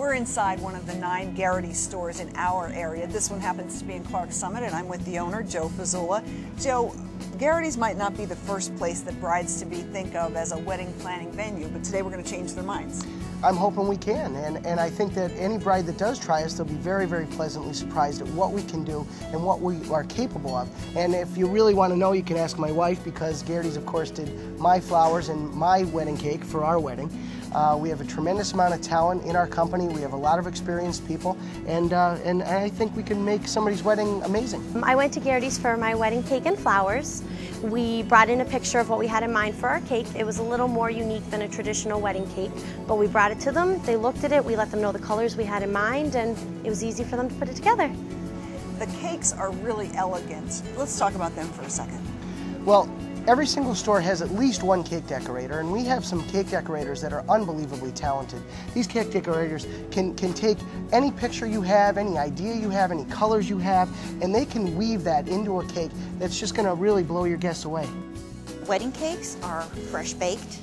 We're inside one of the 9 Gerrity stores in our area. This one happens to be in Clark Summit, and I'm with the owner, Joe Fazzula. Joe, Gerrity's might not be the first place that brides-to-be think of as a wedding planning venue, but today we're going to change their minds. I'm hoping we can, and I think that any bride that does try us, they'll be very, very pleasantly surprised at what we can do and what we are capable of. And if you really want to know, you can ask my wife, because Gerrity's, of course, did my flowers and my wedding cake for our wedding. We have a tremendous amount of talent in our company. We have a lot of experienced people, and I think we can make somebody's wedding amazing. I went to Gerrity's for my wedding cake and flowers. We brought in a picture of what we had in mind for our cake. It was a little more unique than a traditional wedding cake, but we brought it to them, they looked at it, we let them know the colors we had in mind, and it was easy for them to put it together. The cakes are really elegant. Let's talk about them for a second. Well, every single store has at least one cake decorator, and we have some cake decorators that are unbelievably talented. These cake decorators can take any picture you have, any idea you have, any colors you have, and they can weave that into a cake that's just going to really blow your guests away. Wedding cakes are fresh baked,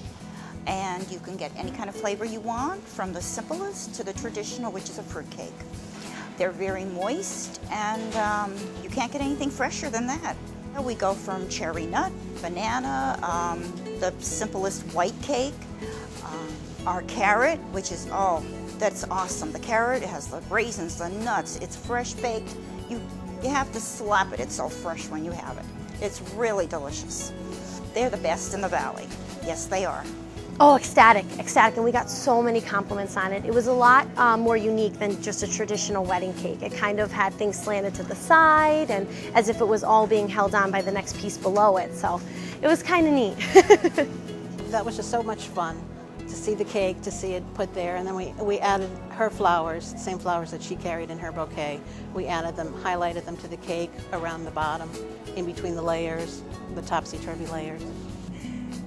and you can get any kind of flavor you want, from the simplest to the traditional, which is a fruit cake. They're very moist, and you can't get anything fresher than that. We go from cherry nut, banana, the simplest white cake, our carrot, which is, oh, that's awesome. The carrot, it has the raisins, the nuts, it's fresh baked. You have to slap it, it's so fresh when you have it. It's really delicious. They're the best in the valley. Yes, they are. Oh, ecstatic, and we got so many compliments on it. It was a lot more unique than just a traditional wedding cake. It kind of had things slanted to the side, and as if it was all being held on by the next piece below it, so it was kind of neat. That was just so much fun to see the cake, to see it put there, and then we added her flowers, the same flowers that she carried in her bouquet. We added them, highlighted them to the cake around the bottom, in between the layers, the topsy-turvy layers.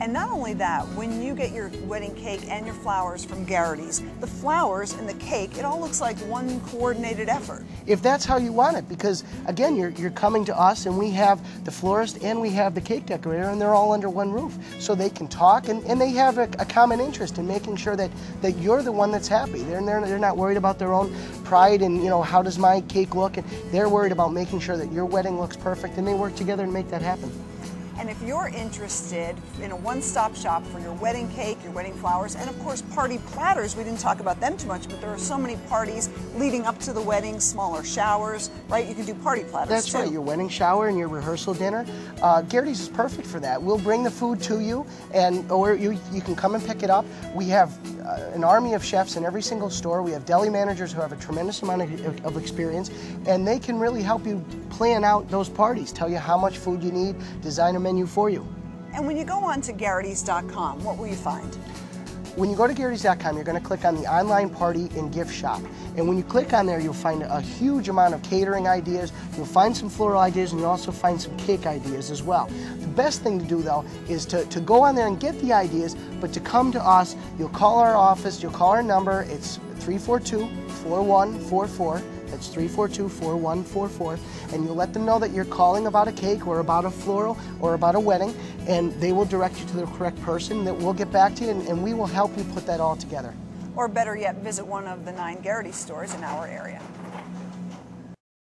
And not only that, when you get your wedding cake and your flowers from Gerrity's, the flowers and the cake, it all looks like one coordinated effort. If that's how you want it, because again, you're coming to us, and we have the florist and we have the cake decorator, and they're all under one roof. So they can talk, and they have a common interest in making sure that you're the one that's happy. They're not worried about their own pride and, you know, how does my cake look, and they're worried about making sure that your wedding looks perfect, and they work together to make that happen. And if you're interested in a one-stop shop for your wedding cake, your wedding flowers, and of course party platters, we didn't talk about them too much, but there are so many parties leading up to the wedding, smaller showers, right? You can do party platters That's too. right, your wedding shower and your rehearsal dinner. Gerrity's is perfect for that. We'll bring the food to you, or you can come and pick it up. We have an army of chefs in every single store. We have deli managers who have a tremendous amount of experience, and they can really help you plan out those parties, tell you how much food you need, design a menu for you. And when you go on to Gerritys.com, what will you find? When you go to Gerritys.com, you're going to click on the online party and gift shop. And when you click on there, you'll find a huge amount of catering ideas, you'll find some floral ideas, and you'll also find some cake ideas as well. The best thing to do, though, is to go on there and get the ideas, but to come to us. You'll call our office, you'll call our number. It's 342-4144. That's 342-4144, and you'll let them know that you're calling about a cake or about a floral or about a wedding, and they will direct you to the correct person. That we'll get back to you, and we will help you put that all together. Or better yet, visit one of the 9 Gerrity stores in our area.